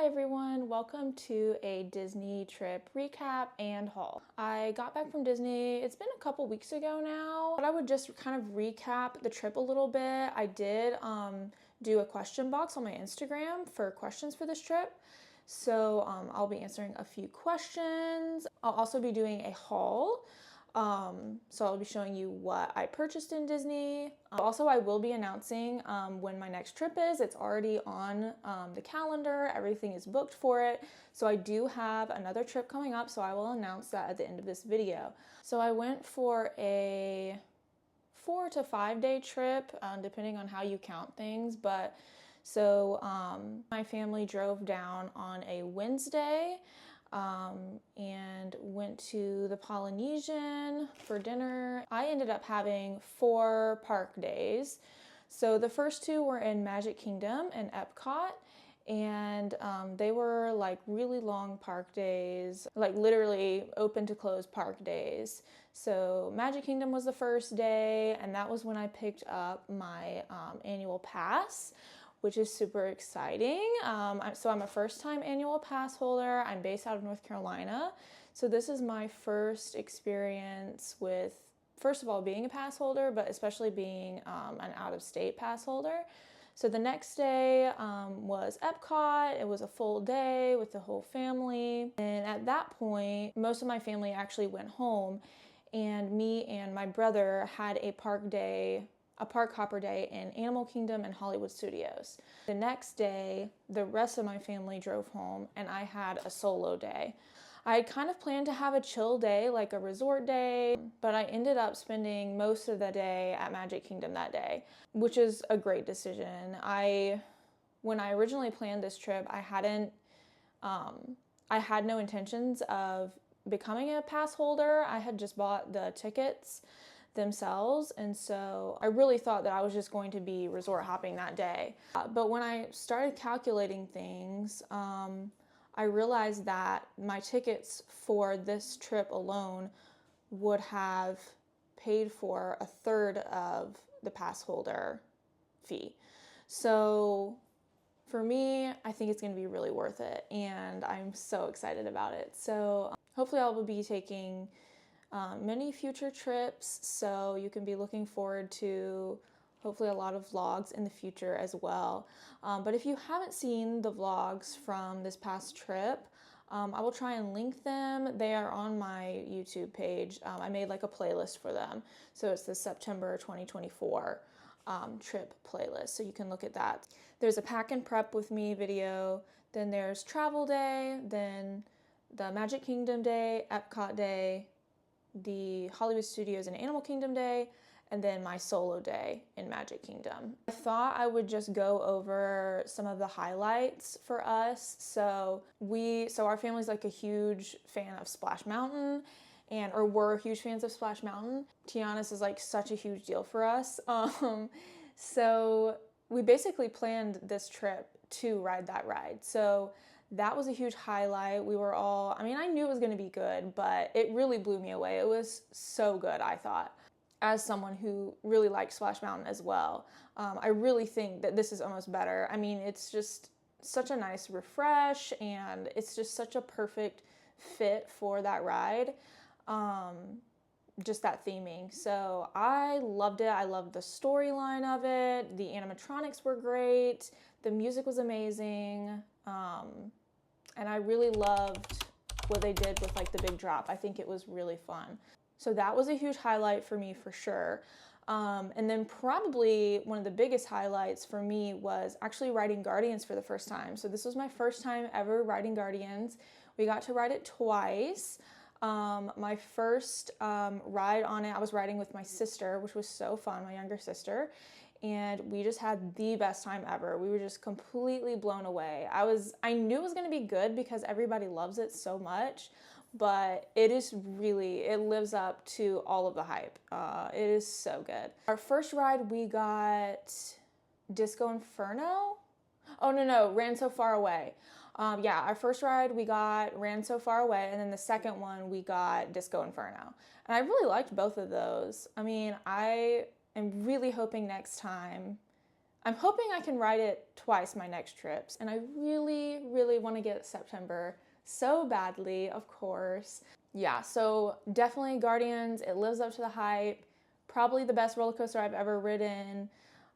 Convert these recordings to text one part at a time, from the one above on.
everyone, welcome to a Disney trip recap and haul. I got back from Disney, it's been a couple weeks ago now, but I would just kind of recap the trip a little bit. I did do a question box on my Instagram for questions for this trip. So I'll be answering a few questions. I'll also be doing a haul. So I'll be showing you what I purchased in Disney. Also, I will be announcing when my next trip is. It's already on the calendar. Everything is booked for it. So I do have another trip coming up, so I will announce that at the end of this video. So I went for a 4 to 5 day trip, depending on how you count things. But so my family drove down on a Wednesday and went to the Polynesian for dinner. I ended up having 4 park days. So the first 2 were in Magic Kingdom and Epcot, and they were like really long park days, like literally open to close park days. So Magic Kingdom was the first day, and that was when I picked up my annual pass, which is super exciting. So I'm a first-time annual pass holder. I'm based out of North Carolina. So this is my first experience with, first of all, being a pass holder, but especially being an out-of-state pass holder. So the next day was Epcot. It was a full day with the whole family. And at that point, most of my family actually went home, and me and my brother had a park hopper day in Animal Kingdom and Hollywood Studios. The next day, the rest of my family drove home, and I had a solo day. I had kind of planned to have a chill day, like a resort day, but I ended up spending most of the day at Magic Kingdom that day, which is a great decision. When I originally planned this trip, I had no intentions of becoming a pass holder. I had just bought the tickets themselves, and so I really thought that I was just going to be resort hopping that day. But when I started calculating things, I realized that my tickets for this trip alone would have paid for 1/3 of the pass holder fee. So for me, I think it's going to be really worth it, and I'm so excited about it. So hopefully I will be taking many future trips, so you can be looking forward to hopefully a lot of vlogs in the future as well. But if you haven't seen the vlogs from this past trip, I will try and link them. They are on my YouTube page. I made like a playlist for them. So it's the September 2024 trip playlist, so you can look at that. There's a pack and prep with me video, then there's travel day, then the Magic Kingdom day, Epcot day, the Hollywood Studios and Animal Kingdom day, and then my solo day in Magic Kingdom. I thought I would just go over some of the highlights for us. So our family's like a huge fan of Splash Mountain, or we're huge fans of Splash Mountain. Tiana's is like such a huge deal for us. So we basically planned this trip to ride that ride. So that was a huge highlight. We were all, I mean, I knew it was going to be good, but it really blew me away. It was so good, I thought. As someone who really liked Splash Mountain as well, I really think that this is almost better. I mean, it's just such a nice refresh, and it's just such a perfect fit for that ride. Just that theming. So I loved it. I loved the storyline of it. The animatronics were great. The music was amazing. And I really loved what they did with like the big drop. I think it was really fun. So that was a huge highlight for me for sure. And then probably one of the biggest highlights for me was actually riding Guardians for the first time. So this was my first time ever riding Guardians. We got to ride it twice. My first ride on it, I was riding with my sister, which was so fun, my younger sister, and we just had the best time ever. We were just completely blown away. I knew it was going to be good because everybody loves it so much, but it lives up to all of the hype. It is so good. Our first ride, we got Disco Inferno. Oh, no, Ran So Far Away. Yeah, our first ride, we got Ran So Far Away, and then the second one, we got Disco Inferno. And I really liked both of those. I mean, I am really hoping next time I'm hoping I can ride it twice my next trips, and I really, really want to get September so badly, of course. Yeah, so definitely Guardians, it lives up to the hype. Probably the best roller coaster I've ever ridden.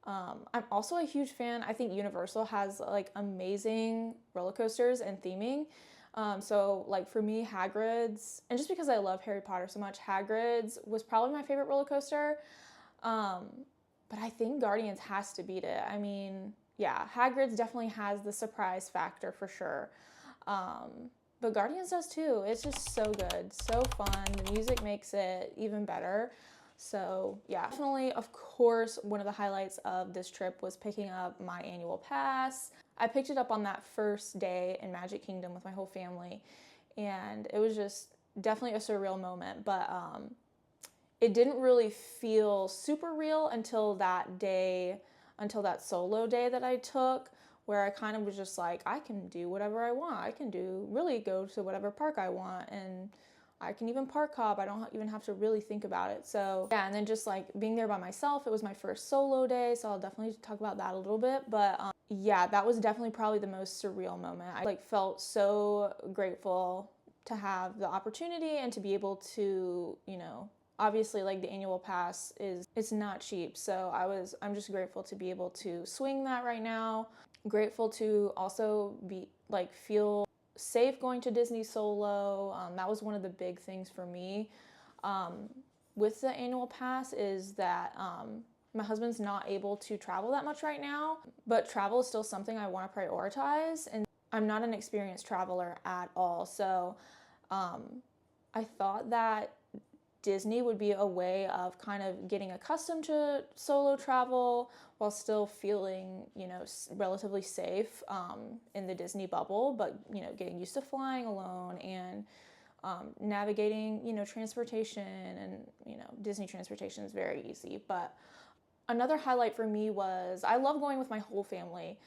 I'm also a huge fan. I think Universal has like amazing roller coasters and theming. So like for me, Hagrid's, and just because I love Harry Potter so much, Hagrid's was probably my favorite roller coaster. But I think Guardians has to beat it. I mean, yeah, Hagrid's definitely has the surprise factor for sure. But Guardians does too. It's just so good, so fun. The music makes it even better. So yeah, definitely, of course, one of the highlights of this trip was picking up my annual pass. I picked it up on that first day in Magic Kingdom with my whole family, and it was just definitely a surreal moment, but it didn't really feel super real until that day, until that solo day that I took, where I kind of was just like, I can do whatever I want. I can really go to whatever park I want, and I can even park hop. I don't even have to really think about it. So yeah, and then just like being there by myself, it was my first solo day, so I'll definitely talk about that a little bit. But yeah, that was definitely probably the most surreal moment. I like felt so grateful to have the opportunity and to be able to, you know, obviously like the annual pass it's not cheap. So I'm just grateful to be able to swing that right now. Grateful to also be like feel safe going to Disney solo. That was one of the big things for me with the annual pass is that my husband's not able to travel that much right now, but travel is still something I want to prioritize, and I'm not an experienced traveler at all. So I thought that Disney would be a way of kind of getting accustomed to solo travel while still feeling, you know, relatively safe in the Disney bubble, but, you know, getting used to flying alone and navigating, you know, transportation, and, you know, Disney transportation is very easy. But another highlight for me was I love going with my whole family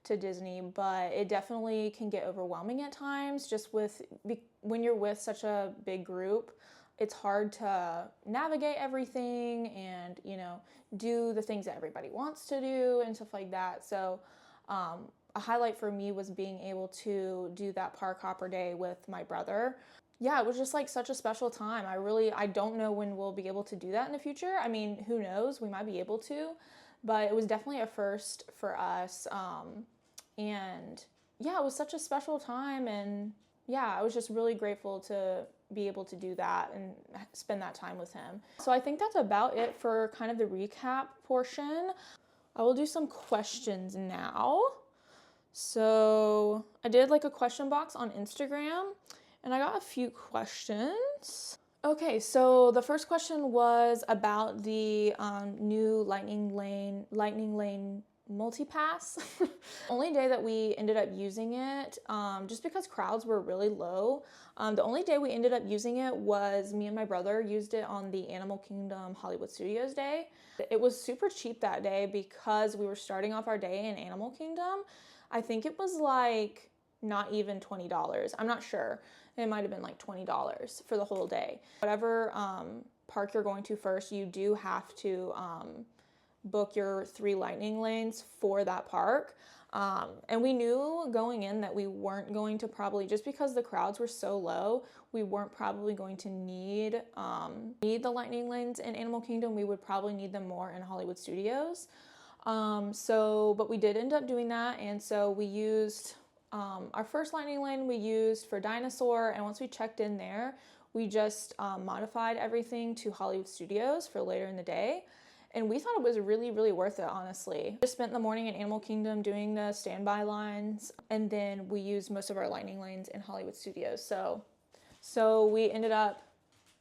to Disney, but it definitely can get overwhelming at times just when you're with such a big group. It's hard to navigate everything and, you know, do the things that everybody wants to do and stuff like that. So a highlight for me was being able to do that park hopper day with my brother. Yeah, it was just like such a special time. I don't know when we'll be able to do that in the future. I mean, who knows? We might be able to, but it was definitely a first for us. And yeah, it was such a special time. And yeah, I was just really grateful to be able to do that and spend that time with him. So I think that's about it for kind of the recap portion. I will do some questions now. So I did like a question box on Instagram and I got a few questions. Okay, so the first question was about the new Lightning Lane multi-pass. Only day that we ended up using it, just because crowds were really low, the only day we ended up using it was me and my brother used it on the Animal Kingdom Hollywood Studios day. It was super cheap that day because we were starting off our day in Animal Kingdom. I think it was like not even $20. I'm not sure. It might have been like $20 for the whole day. Whatever park you're going to first, you do have to book your 3 lightning lanes for that park. And we knew going in that we weren't going to probably, just because the crowds were so low, we weren't probably going to need the lightning lanes in Animal Kingdom. We would probably need them more in Hollywood Studios. But we did end up doing that. And so we used our first lightning lane we used for Dinosaur. And once we checked in there, we just modified everything to Hollywood Studios for later in the day. And we thought it was really, really worth it, honestly. Just spent the morning in Animal Kingdom doing the standby lines, and then we used most of our lightning lanes in Hollywood Studios. So we ended up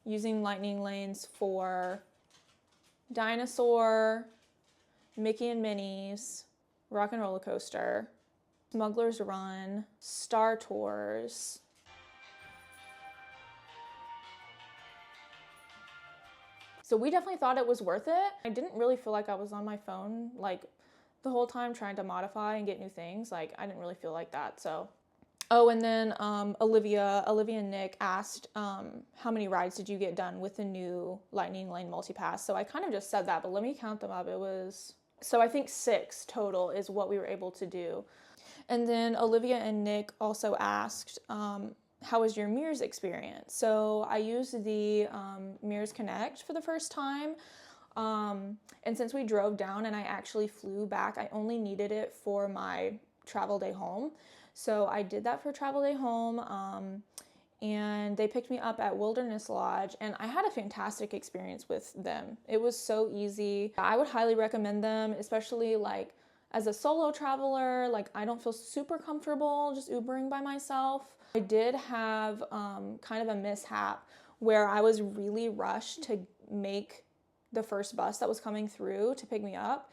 using lightning lanes for Dinosaur, Mickey and Minnie's, Rock and Roller Coaster, Smuggler's Run, Star Tours, so we definitely thought it was worth it. I didn't really feel like I was on my phone like the whole time trying to modify and get new things. Like I didn't really feel like that. So, oh, and then Olivia and Nick asked how many rides did you get done with the new Lightning Lane multi-pass? So I kind of just said that, but let me count them up. It was So I think 6 total is what we were able to do. And then Olivia and Nick also asked, how was your Mears experience? So I used the Mears Connect for the first time. And since we drove down and I actually flew back, I only needed it for my travel day home. So I did that for travel day home. And they picked me up at Wilderness Lodge, and I had a fantastic experience with them. It was so easy. I would highly recommend them, especially like as a solo traveler. Like, I don't feel super comfortable just Ubering by myself. I did have kind of a mishap where I was really rushed to make the first bus that was coming through to pick me up,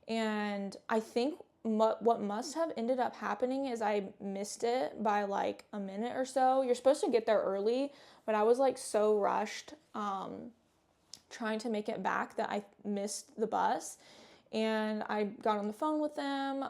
and I think what must have ended up happening is I missed it by like a minute or so. You're supposed to get there early, but I was like so rushed trying to make it back that I missed the bus. And I got on the phone with them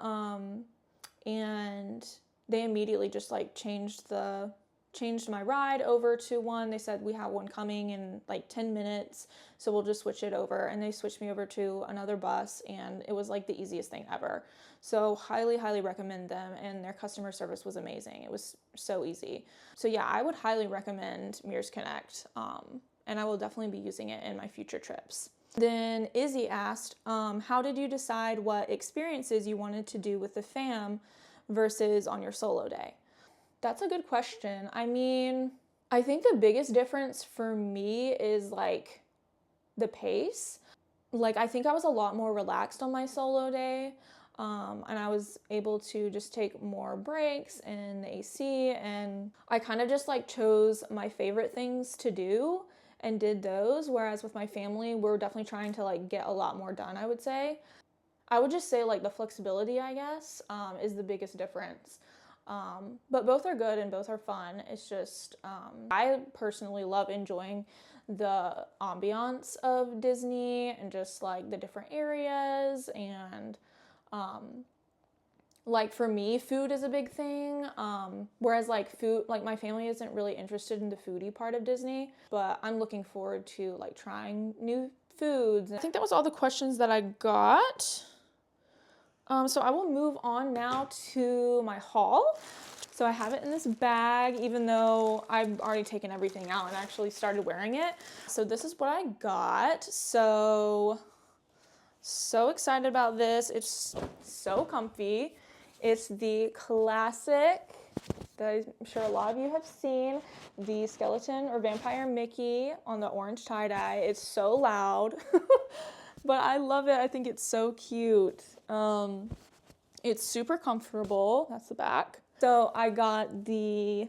and they immediately just like changed my ride over to one. They said we have one coming in like 10 minutes, so we'll just switch it over. And they switched me over to another bus, and it was like the easiest thing ever. So highly, highly recommend them, and their customer service was amazing. It was so easy. So yeah, I would highly recommend Mears Connect, and I will definitely be using it in my future trips. Then Izzy asked, how did you decide what experiences you wanted to do with the fam versus on your solo day? That's a good question. I mean, I think the biggest difference for me is like the pace. Like, I think I was a lot more relaxed on my solo day, and I was able to just take more breaks in the AC, and I kind of just like chose my favorite things to do and did those, whereas with my family, we're definitely trying to like get a lot more done, I would say. I would just say like the flexibility, I guess, is the biggest difference. But both are good and both are fun. It's just, I personally love enjoying the ambiance of Disney and just like the different areas. And like for me, food is a big thing. Whereas like food, like my family isn't really interested in the foodie part of Disney, but I'm looking forward to like trying new foods. I think that was all the questions that I got. So I will move on now to my haul. So I have it in this bag, even though I've already taken everything out and actually started wearing it. So this is what I got. So excited about this. It's so comfy. It's the classic that I'm sure a lot of you have seen, the skeleton or vampire Mickey on the orange tie-dye. It's so loud. But I love it. I think it's so cute. It's super comfortable. That's the back. So I got the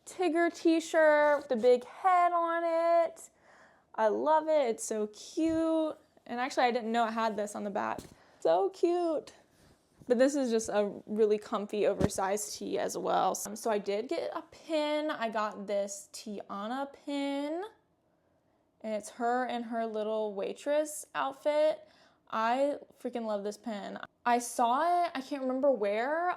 Tigger t-shirt with the big head on it. I love it. It's so cute. And actually, I didn't know it had this on the back. So cute. But this is just a really comfy, oversized tee as well. So I did get a pin. I got this Tiana pin. And it's her in her little waitress outfit. I freaking love this pin. I saw it, I can't remember where,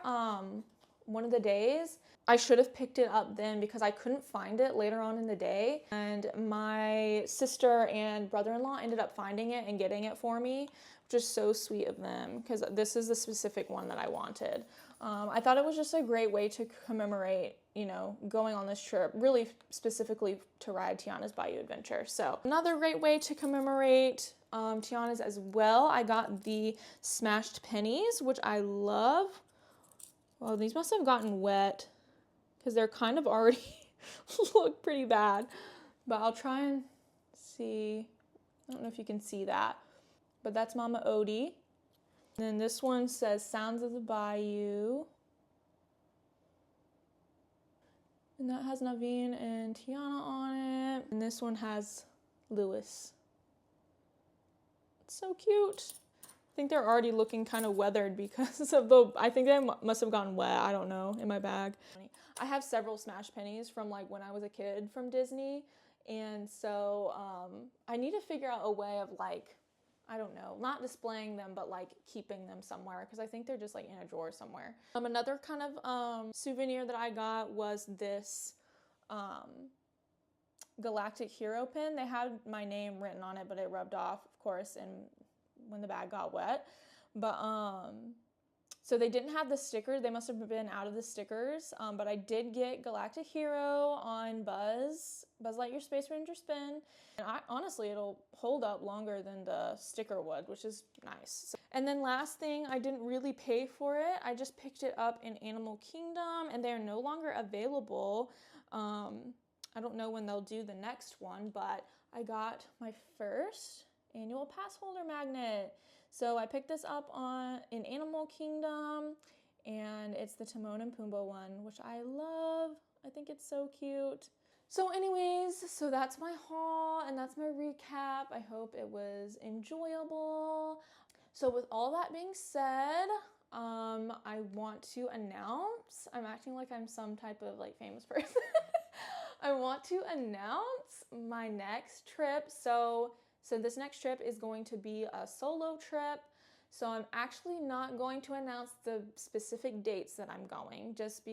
one of the days. I should have picked it up then because I couldn't find it later on in the day. And my sister and brother-in-law ended up finding it and getting it for me, which is so sweet of them because this is the specific one that I wanted. I thought it was just a great way to commemorate, you know, going on this trip, really specifically to ride Tiana's Bayou Adventure. So another great way to commemorate Tiana's as well. I got the smashed pennies, which I love. Well, these must have gotten wet because they're kind of already look pretty bad, but I'll try and see. I don't know if you can see that, but that's Mama Odie. And then this one says Sounds of the Bayou. And that has Naveen and Tiana on it. And this one has Lewis. It's so cute. I think they're already looking kind of weathered because of I think they must have gotten wet, I don't know, in my bag. I have several smash pennies from like when I was a kid from Disney. And so I need to figure out a way of like, I don't know, not displaying them, but like keeping them somewhere because I think they're just like in a drawer somewhere. Another kind of souvenir that I got was this Galactic Hero pin. They had my name written on it, but it rubbed off, of course, in when the bag got wet. But so they didn't have the sticker. They must have been out of the stickers. But I did get Galactic Hero on Buzz Lightyear Space Ranger Spin. And honestly, it'll hold up longer than the sticker would, which is nice. And then last thing, I didn't really pay for it. I just picked it up in Animal Kingdom, and they're no longer available. I don't know when they'll do the next one, but I got my first annual pass holder magnet. So I picked this up in Animal Kingdom, and it's the Timon and Pumbaa one, which I love. I think it's so cute. So anyways, so that's my haul and that's my recap. I hope it was enjoyable. So with all that being said, I want to announce, I'm acting like I'm some type of like famous person. I want to announce my next trip. So this next trip is going to be a solo trip. So I'm actually not going to announce the specific dates that I'm going, just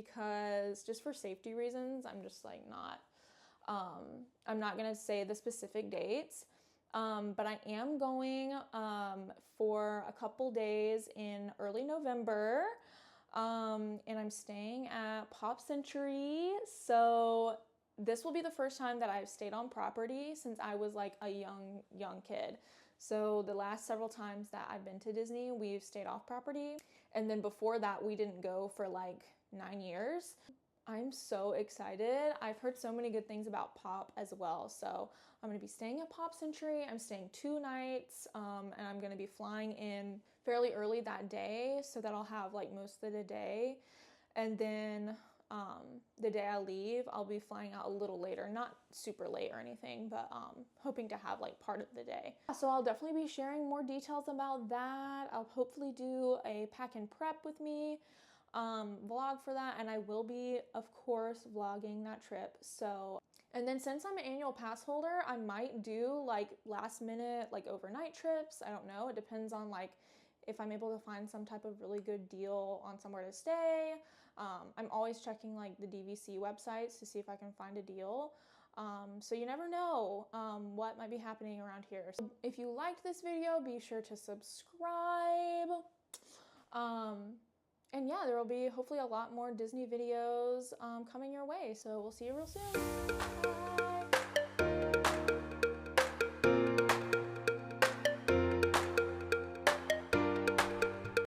for safety reasons. I'm just like I'm not gonna say the specific dates. But I am going for a couple days in early November. And I'm staying at Pop Century. So this will be the first time that I've stayed on property since I was like a young kid. So the last several times that I've been to Disney, we've stayed off property. And then before that, we didn't go for like 9 years. I'm so excited. I've heard so many good things about Pop as well. So I'm gonna be staying at Pop Century. I'm staying 2 nights, and I'm gonna be flying in fairly early that day so that I'll have like most of the day. And then the day I leave, I'll be flying out a little later, not super late or anything, but hoping to have like part of the day. So I'll definitely be sharing more details about that. I'll hopefully do a pack and prep with me vlog for that, and I will be, of course, vlogging that trip. So, and then since I'm an annual pass holder, I might do like last minute, like overnight trips. I don't know. It depends on like if I'm able to find some type of really good deal on somewhere to stay. I'm always checking like the DVC websites to see if I can find a deal. So you never know what might be happening around here. So if you liked this video, be sure to subscribe. And yeah, there will be hopefully a lot more Disney videos coming your way. So we'll see you real soon. Bye.